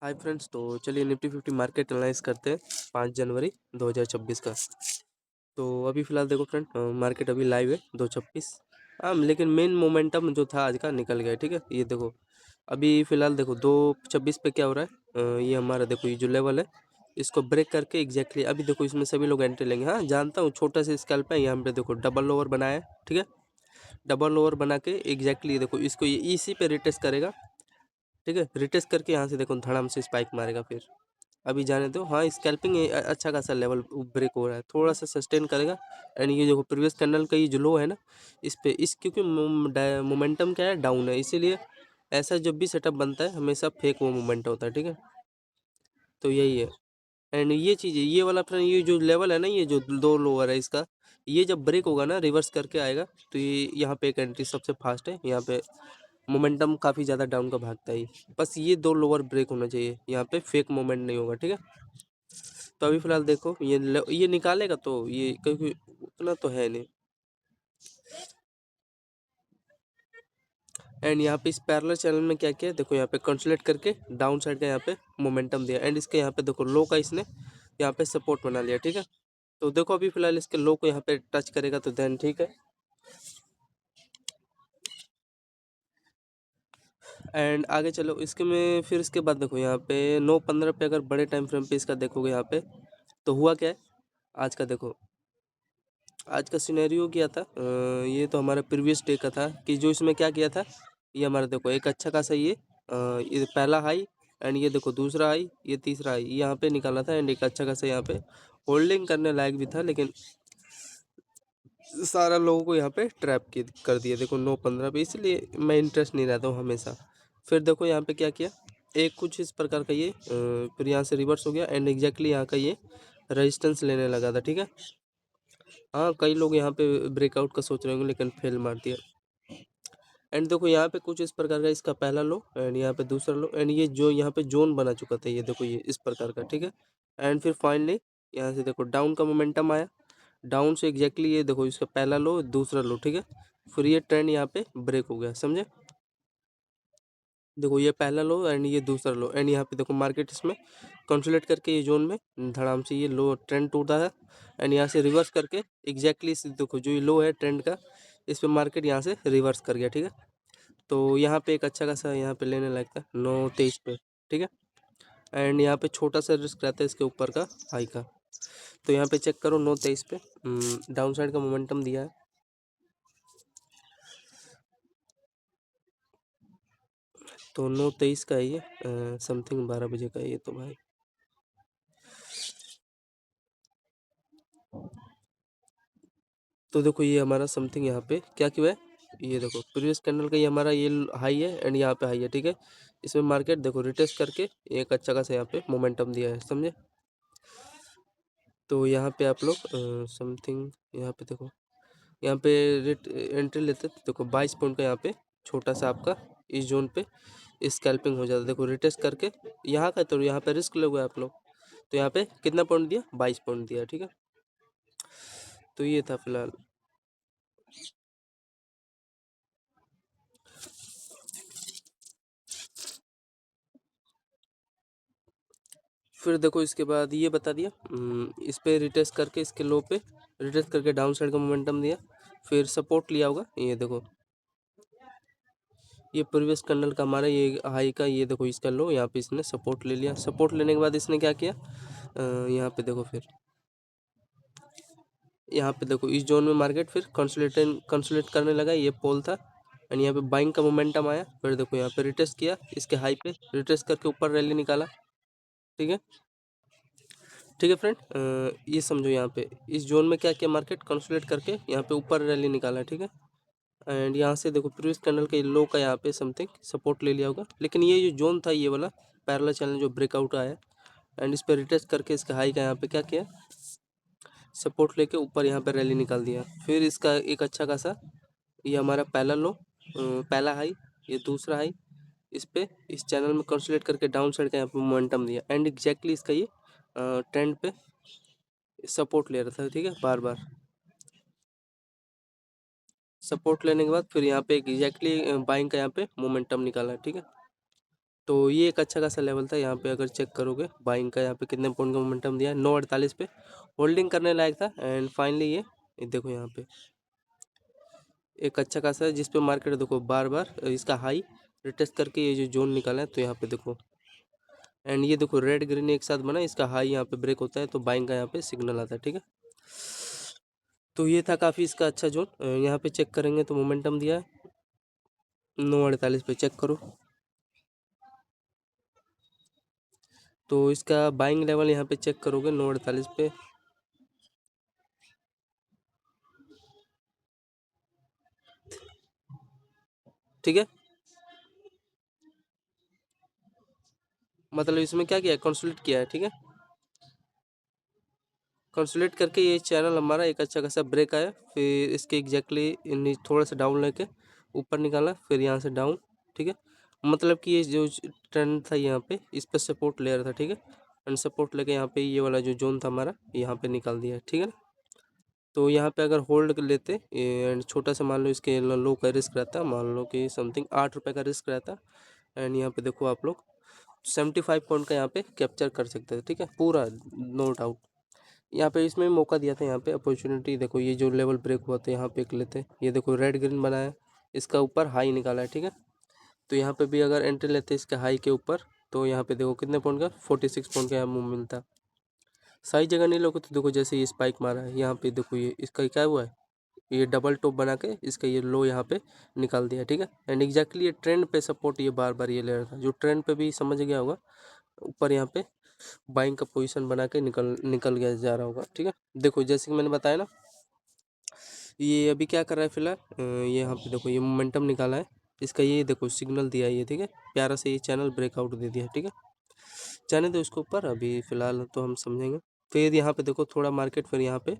Hi friends, तो चलिए Nifty 50 market analyse करते हैं 5 जनवरी 2026 का। तो अभी फ़िलहाल देखो फ्रेंड, मार्केट अभी लाइव है 226। हाँ, लेकिन मेन मोमेंटम जो था आज का निकल गया है। ठीक है, ये देखो अभी फ़िलहाल देखो 226 पे क्या हो रहा है। ये हमारा देखो, ये जो लेवल है इसको ब्रेक करके एग्जैक्टली अभी देखो इसमें सभी लोग एंट्री लेंगे। हाँ जानता हूँ, छोटा सा स्कैल्प है। यहाँ पे देखो डबल लोअर बनाया है। ठीक है, डबल लोअर बना के एग्जैक्टली देखो इसको ये इसी पे रिटेस्ट करेगा। ठीक है, रिटेस्ट करके यहाँ से देखो धड़ाम से स्पाइक मारेगा। फिर अभी जाने दो। हाँ, स्कैल्पिंग अच्छा खासा लेवल ब्रेक हो रहा है, थोड़ा सा सस्टेन करेगा। एंड ये जो प्रीवियस कैंडल का ये जो लो है ना, इस पे इस क्योंकि मोमेंटम क्या है, डाउन है, इसीलिए ऐसा जब भी सेटअप बनता है हमेशा फेक वो मोमेंटम होता है। ठीक है, तो यही है। एंड ये चीज़ है, ये वाला फ्रेंड, ये जो लेवल है ना, ये जो दो लोअर है इसका, ये जब ब्रेक होगा ना, रिवर्स करके आएगा, तो ये यहाँ पे एक एंट्री सबसे फास्ट है। यहाँ पे मोमेंटम काफ़ी ज़्यादा डाउन का भागता है ये। बस ये दो लोअर ब्रेक होना चाहिए, यहाँ पे फेक मोमेंट नहीं होगा। ठीक है, तो अभी फिलहाल देखो ये निकालेगा, तो ये क्योंकि उतना तो है नहीं। एंड यहाँ पे इस पैरेलल चैनल में क्या किया, देखो यहाँ पे कंसोलिडेट करके डाउन साइड का यहाँ पे मोमेंटम दिया। एंड इसके यहाँ पे देखो लो का इसने यहाँ पे सपोर्ट बना लिया। ठीक है, तो देखो अभी फिलहाल इसके लो को यहाँ पे टच करेगा तो देन ठीक है। एंड आगे चलो इसके में, फिर इसके बाद देखो यहाँ पे 9-15 पे अगर बड़े टाइम फ्रेम पे इसका देखोगे यहाँ पे, तो हुआ क्या है आज का। देखो आज का सिनेरियो क्या था, ये तो हमारा प्रीवियस डे का था कि जो इसमें क्या किया था। ये हमारा देखो एक अच्छा खासा ये पहला हाई, एंड ये देखो दूसरा हाई, ये तीसरा हाई यहाँ पे निकाला था। एंड एक अच्छा खासा यहाँ पे होल्डिंग करने लायक भी था, लेकिन सारा लोगों को यहाँ पे ट्रैप कर दिया। देखो 9-15 पे, इसलिए मैं इंटरेस्ट नहीं रहता हूँ हमेशा। फिर देखो यहाँ पे क्या किया, एक कुछ इस प्रकार का ये फिर यहाँ से रिवर्स हो गया। एंड एग्जैक्टली यहाँ का ये रेजिस्टेंस लेने लगा था। ठीक है, हाँ कई लोग यहाँ पे ब्रेकआउट का सोच रहे होंगे, लेकिन फेल मार दिया। एंड देखो यहाँ पे कुछ इस प्रकार का इसका पहला लो, एंड यहाँ पे दूसरा लो, एंड ये जो यहाँ पे जोन बना चुका था, ये देखो ये इस प्रकार का। ठीक है, एंड फिर फाइनली यहाँ से देखो डाउन का मोमेंटम आया। डाउन से एग्जैक्टली ये देखो इसका पहला लो, दूसरा लो। ठीक है, फिर ये ट्रेंड यहाँ पे ब्रेक हो गया, समझे। देखो ये पहला लो एंड ये दूसरा लो, एंड यहाँ पे देखो मार्केट इसमें कंसोलिडेट करके ये जोन में धड़ाम से ये लो ट्रेंड टूटा है। एंड यहाँ से रिवर्स करके एग्जैक्टली देखो जो ये लो है ट्रेंड का, इस पे मार्केट यहाँ से रिवर्स कर गया। ठीक है, तो यहाँ पे एक अच्छा खासा यहाँ पे लेने लायक था 9-23 पे। ठीक है, एंड यहाँ पे छोटा सा रिस्क रहता है इसके ऊपर का हाई का। तो यहाँ पे चेक करो 9-23 पे डाउन साइड का मोमेंटम दिया है। तो 9-23 का है ये, समथिंग 12 बजे का है ये तो भाई। तो देखो ये हमारा समथिंग यहाँ पे क्या किया है, ये देखो प्रीवियस कैंडल का ये हमारा ये हाई है, एंड यहाँ पे हाई है। ठीक है, इसमें मार्केट देखो रिटेस्ट करके एक अच्छा खासा यहाँ पे मोमेंटम दिया है, समझे। तो यहाँ पे आप लोग समथिंग यहाँ पे देखो, यहाँ पे रेट एंट्री लेते तो देखो 22 पॉइंट का यहाँ पे छोटा सा आपका इस जोन पे स्कैल्पिंग हो जाता है। देखो रिटेस्ट करके यहाँ का, तो यहाँ पे रिस्क लोगे आप लोग, तो यहाँ पे कितना पॉइंट दिया, 22 पॉइंट दिया। ठीक है, तो ये था फिलहाल। फिर देखो इसके बाद ये बता दिया, इस पे रिटेस्ट करके इसके लो पे रिटेस्ट करके डाउन साइड का मोमेंटम दिया। फिर सपोर्ट लिया होगा, ये देखो ये प्रीवियस कैंडल का हमारा ये हाई का, ये देखो इसका लो, यहाँ पे इसने सपोर्ट ले लिया। सपोर्ट लेने के बाद इसने क्या किया, यहाँ पे देखो फिर यहाँ पे देखो इस जोन में मार्केट फिर कंसोलिडेट करने लगा। ये पोल था, एंड यहाँ पे बाइंग का मोमेंटम आया। फिर देखो यहाँ पे रिटेस्ट किया, इसके हाई पे रिटेस्ट करके ऊपर रैली निकाला। ठीक है, ठीक है फ्रेंड, ये समझो यहाँ पे इस जोन में क्या किया, मार्केट कंसोलिडेट करके यहाँ पे ऊपर रैली निकाला। ठीक है, एंड यहाँ से देखो प्रीवियस कैंडल के लो का यहाँ पे समथिंग सपोर्ट ले लिया होगा, लेकिन ये जो जोन था ये वाला पैरेलल चैनल जो ब्रेकआउट आया, एंड इस पर रिटेस्ट करके इसका हाई का यहाँ पे क्या किया, सपोर्ट लेके ऊपर यहाँ पे रैली निकाल दिया। फिर इसका एक अच्छा खासा ये हमारा पहला लो, पहला हाई, ये दूसरा हाई, इस पे इस चैनल में कंसोलिडेट करके डाउन साइड का यहाँ पे मोमेंटम दिया। एंड एग्जैक्टली इसका ये ट्रेंड पे सपोर्ट ले रहा था। ठीक है, बार बार सपोर्ट लेने के बाद फिर यहाँ पे एग्जैक्टली बाइंग का यहाँ पे मोमेंटम निकाला है। ठीक है, तो ये एक अच्छा खासा लेवल था। यहाँ पे अगर चेक करोगे बाइंग का, यहाँ पे कितने पॉइंट का मोमेंटम दिया है, 9.48 पे होल्डिंग करने लायक था। एंड फाइनली ये देखो यहाँ पे एक अच्छा खासा है, जिस पे मार्केट देखो बार बार इसका हाई रिटेस्ट करके ये जो जोन निकाला है। तो यहाँ पे देखो एंड ये देखो रेड ग्रीन एक साथ बना, इसका हाई यहाँ पे ब्रेक होता है तो बाइंग का यहाँ पे सिग्नल आता है, ठीक है। तो ये था काफ़ी इसका अच्छा जोन। यहाँ पे चेक करेंगे तो मोमेंटम दिया है 9.48 पे, चेक करो। तो इसका बाइंग लेवल यहाँ पे चेक करोगे 9.48 पे, ठीक है। मतलब इसमें क्या किया है, कंसोलिडेट किया है, ठीक है। कंसोलिडेट करके ये चैनल हमारा एक अच्छा खासा ब्रेक आया, फिर इसके एग्जैक्टली थोड़ा सा डाउन लेके ऊपर निकाला, फिर यहाँ से डाउन, ठीक है। मतलब कि ये जो ट्रेंड था यहाँ पे इस पर सपोर्ट ले रहा था, ठीक है। एंड सपोर्ट लेके यहाँ पे ये वाला जो जोन था हमारा यहाँ पे निकाल दिया है, ठीक है ना। तो यहाँ पे अगर होल्ड कर लेते एंड छोटा सा मान लो इसके लो का रिस्क रहता, मान लो कि समथिंग 8 रुपये का रिस्क रहता। एंड यहाँ पे देखो आप लोग 75 पॉइंट का यहाँ पे कैप्चर कर सकते थे, ठीक है, पूरा नो डाउट। यहाँ पे इसमें मौका दिया था, यहाँ पे अपॉर्चुनिटी देखो, ये जो लेवल ब्रेक हुआ था यहाँ पे एक लेते, ये देखो रेड ग्रीन बनाया, इसका ऊपर हाई निकाला है, ठीक है। तो यहाँ पे भी अगर एंट्री लेते इसके हाई के ऊपर, तो यहाँ पे देखो कितने पॉइंट का 46 पॉइंट का यहाँ मूव मिलता। सही जगह नहीं लोगे तो देखो जैसे ये स्पाइक मारा है यहाँ पे, देखो ये इसका क्या हुआ है, ये डबल टॉप बना के इसका ये लो यहाँ पे निकाल दिया, ठीक है। एंड एग्जैक्टली ये ट्रेंड पे सपोर्ट ये बार बार ये ले रहा था, जो ट्रेंड पे भी समझ गया होगा, ऊपर यहाँ पे बाइंग का पोजीशन बना के निकल निकल गया जा रहा होगा, ठीक है। देखो जैसे कि मैंने बताया ना, ये अभी क्या कर रहा है फिलहाल, ये यहाँ पे देखो ये मोमेंटम निकाला है, इसका ये देखो सिग्नल दिया है ये, ठीक है। प्यारा से ये चैनल ब्रेकआउट दे दिया है, ठीक है। जाने दो इसको ऊपर, अभी फिलहाल तो हम समझेंगे। फिर यहाँ पे देखो थोड़ा मार्केट फिर यहाँ पे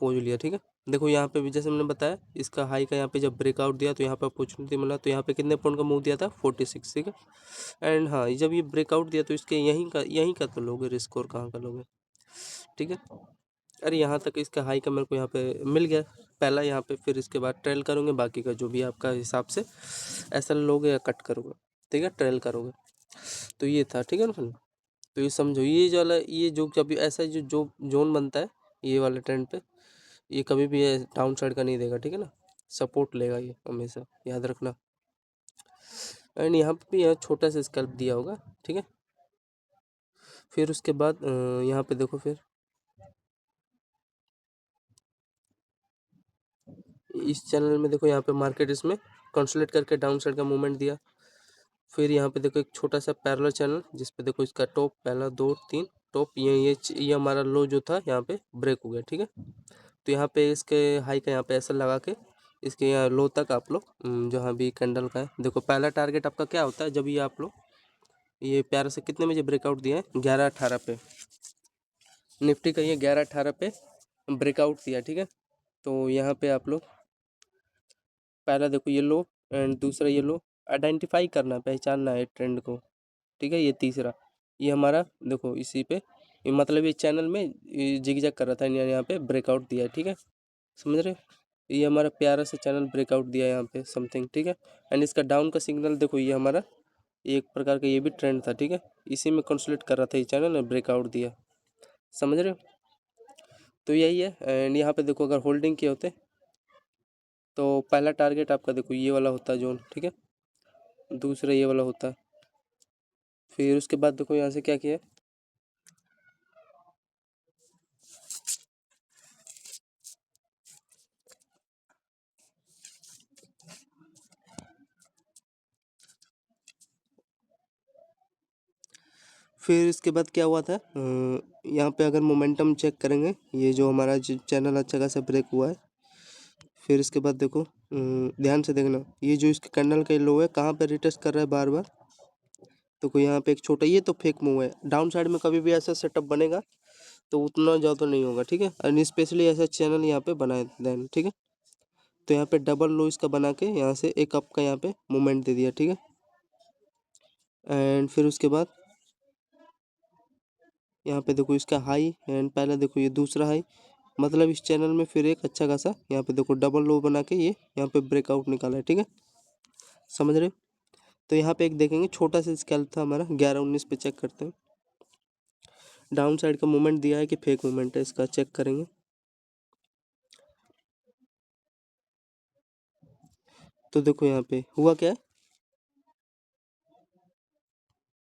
पहुँच लिया, ठीक है। देखो यहाँ पे भी जैसे मैंने बताया, इसका हाई का यहाँ पे जब ब्रेकआउट दिया तो यहाँ पे अपॉर्चुनिटी मिला, तो यहाँ पे कितने पॉइंट का मूव दिया था 46, ठीक है। एंड हाँ, जब ये ब्रेकआउट दिया तो इसके यहीं का तो लोगे रिस्क, और कहाँ का लोगे, ठीक है। अरे यहाँ तक इसका हाई का मेरे को यहाँ पे मिल गया पहला यहाँ पे, फिर इसके बाद ट्रेल करोगे, बाकी का जो भी आपका हिसाब से ऐसा लोगे या कट करोगे, ठीक है, ट्रेल करोगे। तो ये था, ठीक है ना फिर। तो ये समझो, ये जो वाला ये जो कभी ऐसा जो जोन बनता है ये वाले ट्रेंड पे, ये कभी भी डाउन साइड का नहीं देगा, ठीक है ना, सपोर्ट लेगा ये हमेशा, याद रखना। एंड यहाँ पे भी यहाँ छोटा सा स्कैल्प दिया होगा, ठीक है। फिर उसके बाद यहाँ पे देखो, फिर इस चैनल में देखो यहाँ पे मार्केट इसमें कंसोलिडेट करके डाउन साइड का मूवमेंट दिया। फिर यहाँ पे देखो एक छोटा सा पैरेलल चैनल, जिस पे देखो इसका टॉप पहला 2 3 टॉप, ये हमारा लो जो था यहाँ पे ब्रेक हो गया, ठीक है। तो यहाँ पे इसके हाई का यहाँ पे ऐसा लगा के इसके यहाँ लो तक आप लोग जहाँ भी कैंडल का है, देखो पहला टारगेट आपका क्या होता है, जब ये आप लोग ये प्यारे से कितने बजे ब्रेकआउट दिया है 11:18 पे, निफ्टी का ये 11:18 पे ब्रेकआउट दिया, ठीक है। तो यहाँ पे आप लोग पहला देखो ये लो एंड दूसरा ये लो, आइडेंटिफाई करना, पहचानना है ट्रेंड को, ठीक है। ये तीसरा, ये हमारा देखो इसी पे ये मतलब ये चैनल में जिगजैग कर रहा था, यहाँ पे ब्रेकआउट दिया है, ठीक है, समझ रहे हो? ये हमारा प्यारा सा चैनल ब्रेकआउट दिया है यहाँ पे समथिंग, ठीक है। एंड इसका डाउन का सिग्नल देखो, ये हमारा एक प्रकार का ये भी ट्रेंड था, ठीक है, इसी में कंसोलिडेट कर रहा था ये चैनल, ब्रेकआउट दिया, समझ रहे हो? तो यही है। एंड यहाँ पे देखो अगर होल्डिंग किए होते तो पहला टारगेट आपका देखो ये वाला होता है जोन, ठीक है, दूसरा ये वाला होता है। फिर उसके बाद देखो यहाँ से क्या किया, फिर इसके बाद क्या हुआ था, यहाँ पे अगर मोमेंटम चेक करेंगे, ये जो हमारा चैनल अच्छा खासा ब्रेक हुआ है। फिर इसके बाद देखो ध्यान से देखना, ये जो इसके कैंडल का लो है कहाँ पे रिटेस्ट कर रहा है बार बार, तो कोई यहाँ पे एक छोटा, ये तो फेक मूव है, डाउन साइड में कभी भी ऐसा सेटअप बनेगा तो उतना ज़्यादा नहीं होगा, ठीक है। और स्पेशली ऐसा चैनल यहाँ पे बनाए देन, ठीक है। तो यहाँ पे डबल लो इसका बना के यहाँ से एक अप का यहाँ पे मूवमेंट दे दिया, ठीक है। एंड फिर उसके बाद यहाँ पे देखो इसका हाई, एंड पहला देखो ये दूसरा हाई, मतलब इस चैनल में फिर एक अच्छा खासा यहाँ पे देखो डबल लो बना के ये यहाँ पे ब्रेकआउट निकाला है, ठीक है, समझ रहे हो? तो यहाँ पे एक देखेंगे छोटा सा स्कैल्प था हमारा 11-19 पे, चेक करते हैं डाउन साइड का मूवमेंट दिया है कि फेक मूवमेंट है, इसका चेक करेंगे। तो देखो यहाँ पे हुआ क्या है,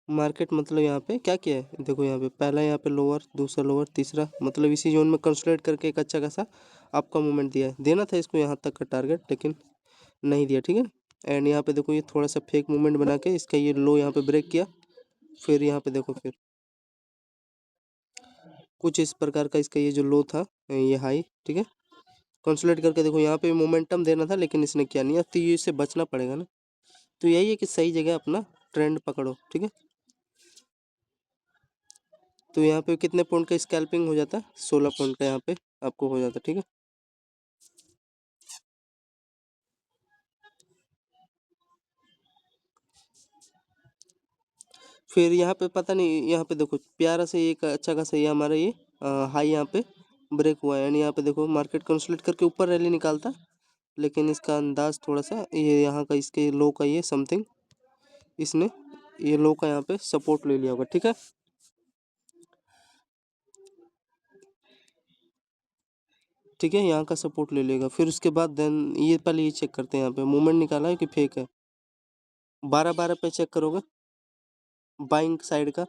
मार्केट मतलब यहाँ पे क्या किया है, देखो यहाँ पे पहला यहाँ पे लोअर, दूसरा लोअर, तीसरा, मतलब इसी जोन में कंसोलिडेट करके एक अच्छा खासा आपका मूवमेंट दिया है। देना था इसको यहाँ तक का टारगेट, लेकिन नहीं दिया, ठीक है। एंड यहाँ पे देखो ये थोड़ा सा फेक मूवमेंट बना के इसका ये लो यहाँ पे ब्रेक किया, फिर यहाँ पे देखो फिर कुछ इस प्रकार का इसका ये जो लो था, ये हाई, ठीक है। कंसोलिडेट करके देखो यहाँ पे मोमेंटम देना था, लेकिन इसने किया नहीं, अब तो ये इससे बचना पड़ेगा ना। तो यही है कि सही जगह अपना ट्रेंड पकड़ो, ठीक है। तो यहाँ पे कितने पॉइंट का स्कैल्पिंग हो जाता है, 16 पॉइंट का यहाँ पे आपको हो जाता है, ठीक है। फिर यहाँ पे पता नहीं, यहाँ पे देखो प्यारा से एक अच्छा खासा ये हमारा ये हाई यहाँ पे ब्रेक हुआ है, यानी यहाँ पे देखो मार्केट कंसोलिडेट करके ऊपर रैली निकालता, लेकिन इसका अंदाज थोड़ा सा ये यहाँ का इसके लो का ये समथिंग इसने ये लो का यहाँ पे सपोर्ट ले लिया होगा, ठीक है। ठीक है, यहाँ का सपोर्ट ले लेगा, फिर उसके बाद देन ये पहले ये चेक करते हैं यहाँ पे मूवमेंट निकाला है कि फेक है। 12-12 पे चेक करोगे बाइंग साइड का,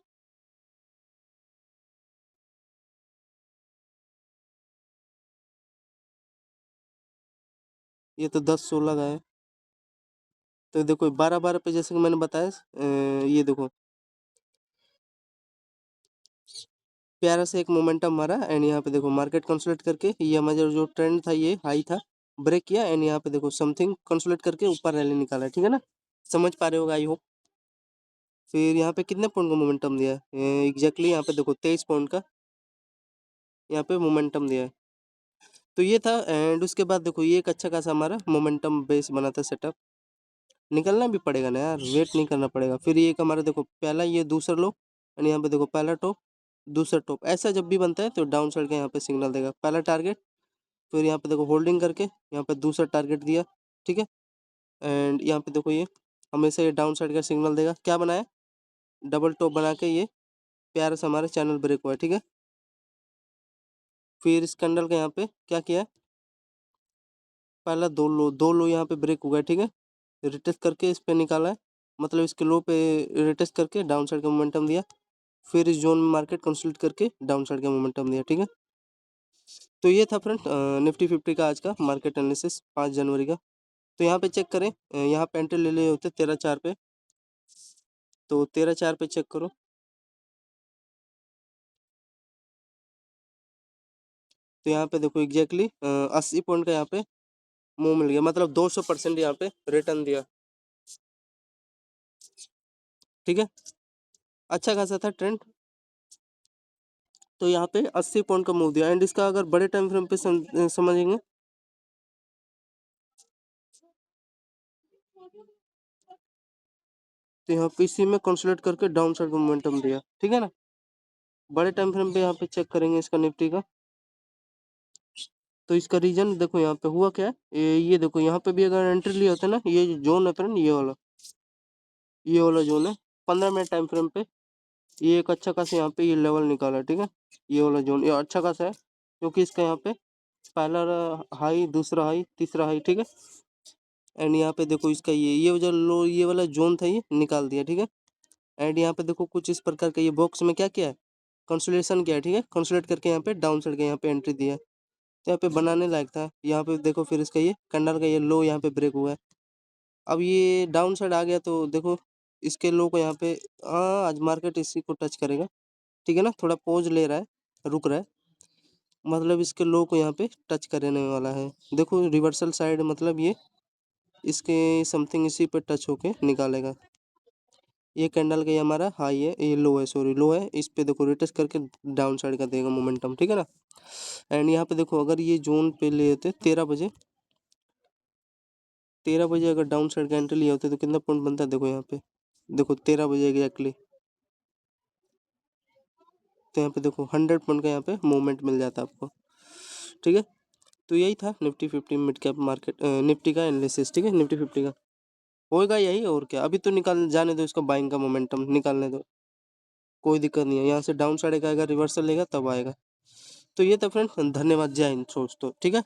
ये तो 10-16 का है। तो देखो 12-12 पे जैसे कि मैंने बताया, ये देखो प्यारा से एक मोमेंटम मारा, एंड यहाँ पे देखो मार्केट कंसोलिडेट करके ये हमारा जो ट्रेंड था ये हाई था, ब्रेक किया, एंड यहाँ पे देखो समथिंग कंसोलिडेट करके ऊपर रैली निकाला है, ठीक है ना। समझ पा रहे होगा आई होप। फिर यहाँ पे कितने पॉइंट का मोमेंटम दिया है, एग्जैक्टली यहाँ पे देखो 23 पॉइंट का यहाँ पे मोमेंटम दिया है। तो ये था, एंड उसके बाद देखो ये एक अच्छा खासा हमारा मोमेंटम बेस बना था सेटअप, निकलना भी पड़ेगा ना यार, वेट नहीं करना पड़ेगा। फिर ये एक हमारा देखो पहला ये दूसरा लो, एंड यहाँ पे देखो पहला टॉप दूसरा टॉप, ऐसा जब भी बनता है तो डाउन साइड का यहाँ पे सिग्नल देगा, पहला टारगेट, फिर यहाँ पे देखो होल्डिंग करके यहाँ पे दूसरा टारगेट दिया, ठीक है। एंड यहाँ पे देखो ये हमेशा ये डाउन साइड का सिग्नल देगा, क्या बनाया, डबल टॉप बना के ये प्यारा से हमारा चैनल ब्रेक हुआ है, ठीक है। फिर इस कैंडल का यहाँ पे क्या किया है, पहला दो लो यहाँ पे ब्रेक हुआ है, ठीक है। रिटेस्ट करके इस पे निकाला है, मतलब इसके लो पे रिटेस्ट करके डाउन साइड का मोमेंटम दिया, फिर इस जोन में मार्केट कंसोलिडेट करके डाउन साइड का मोमेंटम दिया, ठीक है। तो ये था फ्रेंड निफ्टी 50 का आज का मार्केट एनालिसिस 5 जनवरी का। तो यहाँ पे चेक करें, यहाँ पे एंट्री ले लिए होते 13-4 पे, तो 13-4 पे चेक करो, तो यहाँ पे देखो एग्जैक्टली 80 पॉइंट का यहाँ पे मुंह मिल गया, मतलब 200% यहाँ पे रिटर्न दिया, ठीक है। अच्छा खासा था ट्रेंड। तो यहाँ पे 80 पॉइंट का मूव दिया, एंड इसका अगर बड़े टाइम फ्रेम पे समझेंगे, तो यहाँ पे इसी में कंसोलिडेट करके डाउन साइड का मोमेंटम दिया, ठीक है ना। बड़े टाइम फ्रेम पे यहाँ पे चेक करेंगे इसका निफ्टी का, तो इसका रीजन देखो यहाँ पे हुआ क्या है, ये देखो यहाँ पे भी अगर एंट्री लिया होता है ना, ये जोन है फ्रेंड, ये वाला जोन है 15 मिनट टाइम फ्रेम पे, ये एक अच्छा खासा यहाँ पे ये लेवल निकाला है, ठीक है। ये वाला जोन ये अच्छा खासा है, क्योंकि इसका यहाँ पे पहला हाई, दूसरा हाई, तीसरा हाई, ठीक है। एंड यहाँ पे देखो इसका ये जो लो ये वाला जोन था ये निकाल दिया, ठीक है। एंड यहाँ पे देखो कुछ इस प्रकार का ये बॉक्स में क्या किया है, कंसोलिडेशन किया है, ठीक है। कंसोलिडेट करके यहाँ पे डाउन साइड का यहाँ पे एंट्री दिया है, तो यहाँ पे बनाने लायक था। यहाँ पे देखो फिर इसका ये कैंडल का ये लो यहाँ पे ब्रेक हुआ है, अब ये डाउन साइड आ गया, तो देखो इसके लो को यहाँ पे, हाँ आज मार्केट इसी को टच करेगा, ठीक है ना। थोड़ा पोज ले रहा है, रुक रहा है, मतलब इसके लो को यहाँ पे टच करने वाला है। देखो रिवर्सल साइड, मतलब ये इसके समथिंग इसी पे टच होके निकालेगा। ये कैंडल का ये हमारा हाई है, ये लो है, सॉरी लो है, इस पे देखो रिटेस्ट करके डाउन साइड का देगा मोमेंटम, ठीक है ना। एंड यहाँ पे देखो अगर ये जोन पे ले लेते 13 बजे अगर डाउन साइड का एंट्री लिया होते तो कितना पॉइंट बनता है, देखो यहाँ पे देखो 13 बजे एग्जैक्टली, तो यहाँ पे देखो 100 पॉइंट का यहाँ पे मूवमेंट मिल जाता है आपको, ठीक है। तो यही था Nifty 50 mid cap market Nifty का एनालिसिस, ठीक है, निफ्टी 50 का। होएगा यही और क्या। अभी तो निकाल जाने दो इसका, बाइंग का मोमेंटम निकालने दो, कोई दिक्कत नहीं है। यहाँ से डाउन साइड का अगर रिवर्सल लेगा तब आएगा। तो ये था फ्रेंड, धन्यवाद, जय हिंद। सोच तो ठीक है।